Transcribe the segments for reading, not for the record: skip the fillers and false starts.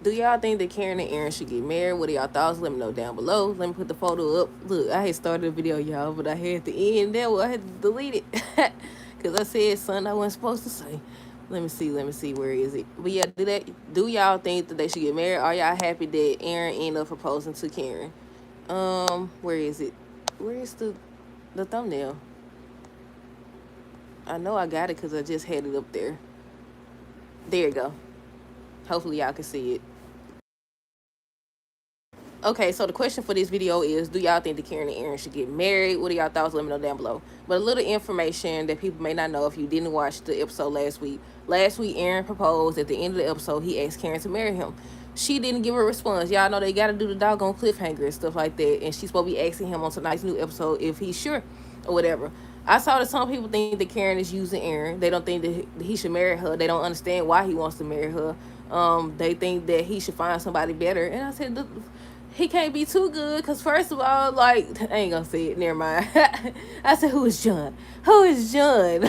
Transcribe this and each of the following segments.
Do y'all think that Karen and Aaron should get married? What are y'all thoughts? Let me know down below. Let me put the photo up. Look, I had started the video, y'all, but I had to end that. Well, I had to delete it because I said something I wasn't supposed to say. Let me see. Let me see. Where is it? But yeah, do y'all think that they should get married? Are y'all happy that Aaron ended up proposing to Karen? Where is it? Where is the thumbnail? I know I got it because I just had it up there. There you go. Hopefully y'all can see it. Okay, so the question for this video is, do y'all think that Karen and Aaron should get married? What are y'all thoughts? Let me know down below. But a little information that people may not know if you didn't watch the episode last week. Last week, Aaron proposed. At the end of the episode, he asked Karen to marry him. She didn't give a response. Y'all know they got to do the doggone cliffhanger and stuff like that. And she's supposed to be asking him on tonight's new episode if he's sure or whatever. I saw that some people think that Karen is using Aaron. They don't think that he should marry her. They don't understand why he wants to marry her. They think that he should find somebody better. And I said, he can't be too good because first of all, like, I ain't gonna say it, never mind. I said, who is John? Who is John?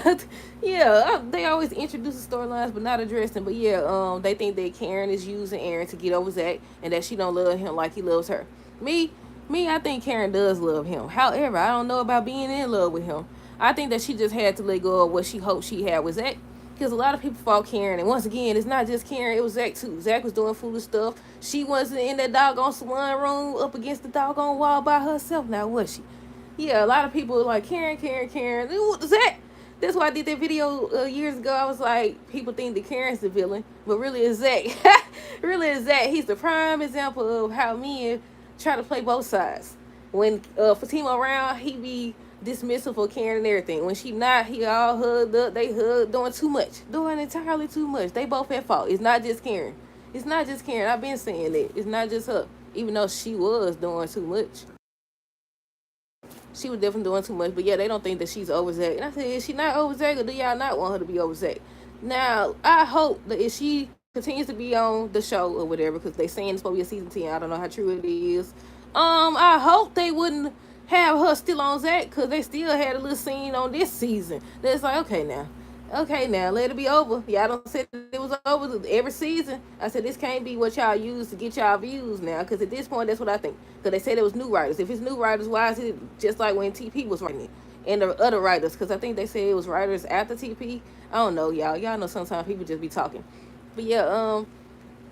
Yeah, they always introduce the storylines but not address them. But yeah, they think that Karen is using Aaron to get over Zach and that she don't love him like he loves her. Me, I think Karen does love him. However, I don't know about being in love with him. I think that she just had to let go of what she hoped she had with Zach. Because a lot of people fought Karen, and once again, it's not just Karen, it was Zach too. Zach was doing foolish stuff. She wasn't in that doggone salon room up against the doggone wall by herself now, was she? Yeah, a lot of people were like, Karen. Zach. That's why I did that video years ago. I was like, people think that Karen's the villain, but really it's Zach. Really it's Zach. He's the prime example of how men try to play both sides. When Fatima around, he be dismissive for Karen and everything. When she not, he all hugged up. They hug, doing too much, doing entirely too much. They both at fault. It's not just Karen. It's not just Karen. I've been saying it. It's not just her. Even though she was doing too much. She was definitely doing too much. But yeah, they don't think that she's over Zach. And I said, is she not over Zach, or do y'all not want her to be over Zach? Now, I hope that if she continues to be on the show or whatever, because they saying it's supposed to be a season 10. I don't know how true it is. I hope they wouldn't have her still on Zach, because they still had a little scene on this season. That's like, okay now, let it be over. Y'all don't say it was over every season. I said, this can't be what y'all use to get y'all views now, because at this point, that's what I think. Because they said it was new writers. If it's new writers, why is it just like when TP was writing it? And the other writers, because I think they said it was writers after TP. I don't know, y'all. Y'all know sometimes people just be talking. But yeah,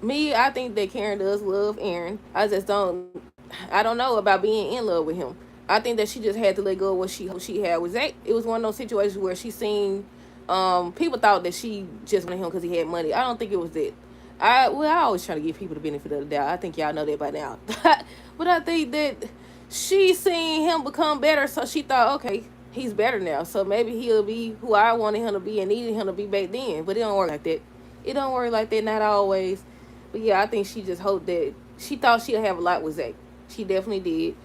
I think that Karen does love Aaron. I don't know about being in love with him. I think that she just had to let go of what she had with Zach. It was one of those situations where she seen, people thought that she just wanted him because he had money. I don't think it was that. I always try to give people the benefit of the doubt. I think y'all know that by now. But I think that she seen him become better, so she thought, okay, he's better now, so maybe he'll be who I wanted him to be and needed him to be back then. But it don't work like that. It don't work like that, not always. But yeah, I think she just hoped that she thought she'd have a lot with Zach. She definitely did.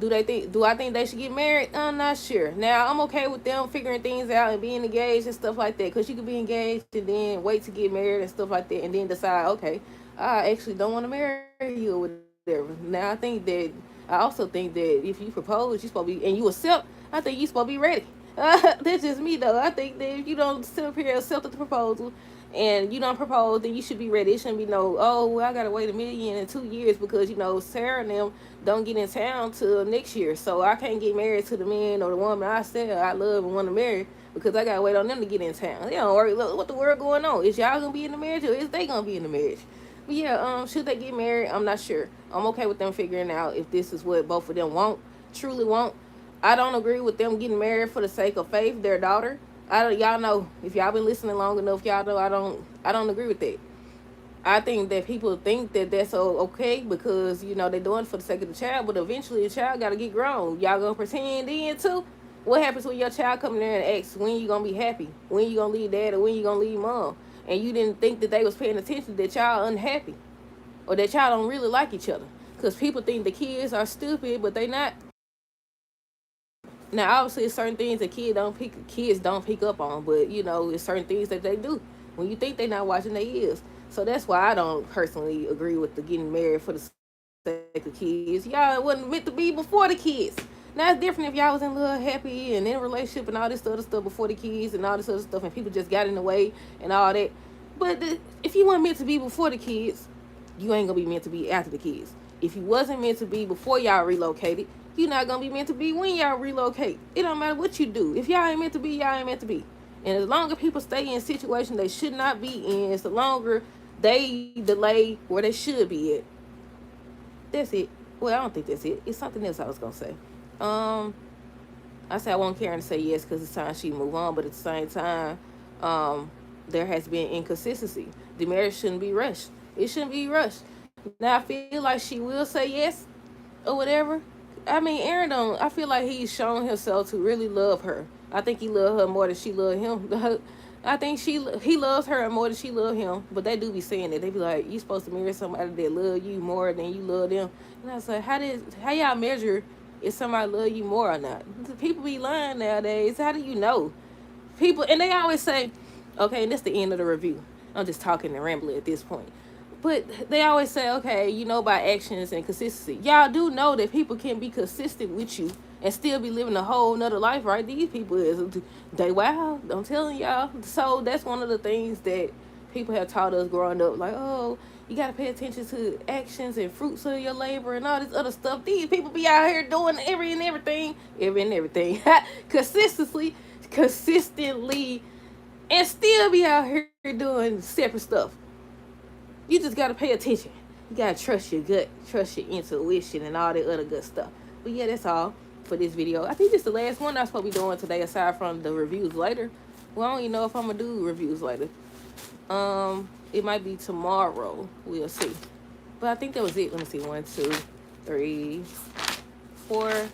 Do I think they should get married? I'm not sure. Now, I'm okay with them figuring things out and being engaged and stuff like that, because you could be engaged and then wait to get married and stuff like that, and then decide, okay, I actually don't want to marry you or whatever. Now, I also think that if you propose, you're supposed to be, and you accept, I think you're supposed to be ready. That's just me, though. I think that if you don't sit up here and accept the proposal, and you don't propose, then you should be ready. It shouldn't be no, oh, well, I gotta wait a million in 2 years because Sarah and them don't get in town till next year, so I can't get married to the man or the woman I said I love and want to marry because I gotta wait on them to get in town. They don't worry. Look, what the world going on? Is y'all gonna be in the marriage, or is they gonna be in the marriage? But yeah, should they get married? I'm not sure. I'm okay with them figuring out if this is what both of them truly want. I don't agree with them getting married for the sake of Faith, their daughter. Y'all know, if y'all been listening long enough, y'all know I don't agree with that. I think that people think that that's okay because they're doing it for the sake of the child, but eventually the child got to get grown. Y'all gonna pretend then too? What happens when your child come in there and asks when you gonna be happy, when you gonna leave dad, or when you gonna leave mom, and you didn't think that they was paying attention, that y'all unhappy, or that y'all don't really like each other? Because people think the kids are stupid, but they not. Now, obviously, it's certain things that kids don't pick up on, but it's certain things that they do. When you think they're not watching, they is. So that's why I don't personally agree with the getting married for the sake of kids. Y'all wasn't meant to be before the kids. Now it's different if y'all was in love, happy, and in a relationship and all this other stuff before the kids and all this other stuff, and people just got in the way and all that. But if you weren't meant to be before the kids, you ain't gonna be meant to be after the kids. If you wasn't meant to be before y'all relocated, you're not gonna be meant to be when y'all relocate. It don't matter what you do. If y'all ain't meant to be, y'all ain't meant to be. And as longer people stay in situations they should not be in, it's the longer they delay where they should be at. That's it. Well, I don't think that's it. It's something else I was gonna say. Um, I said I want Karen to say yes because it's time she move on, but at the same time, there has been inconsistency. The marriage shouldn't be rushed. It shouldn't be rushed. Now I feel like she will say yes or whatever. I mean, Aaron don't. I feel like he's shown himself to really love her. I think he loved her more than she loved him. I think he loves her more than she loved him. But they do be saying that. They be like, you supposed to marry somebody that love you more than you love them. And I was like, how y'all measure if somebody love you more or not? People be lying nowadays. How do you know? People, and they always say, okay, and that's the end of the review. I'm just talking and rambling at this point. But they always say, okay, you know, by actions and consistency. Y'all do know that people can be consistent with you and still be living a whole nother life, right? These people they wow, I'm telling y'all. So that's one of the things that people have taught us growing up. Like, oh, you got to pay attention to actions and fruits of your labor and all this other stuff. These people be out here doing every and everything, consistently, and still be out here doing separate stuff. You just gotta pay attention. You gotta trust your gut, trust your intuition, and all that other good stuff. But yeah, that's all for this video. I think this is the last one I'm supposed to be doing today, aside from the reviews later. Well, I don't even know if I'm gonna do reviews later. It might be tomorrow. We'll see. But I think that was it. Let me see. 1, 2, 3, 4,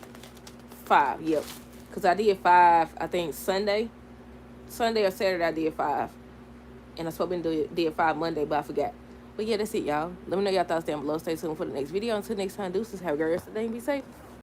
5. Yep. Because I did 5, I think Sunday or Saturday I did 5. And I supposed to did 5 Monday, but I forgot. But yeah, that's it, y'all. Let me know y'all thoughts down below. Stay tuned for the next video. Until next time, deuces. Have a great rest of the day and be safe.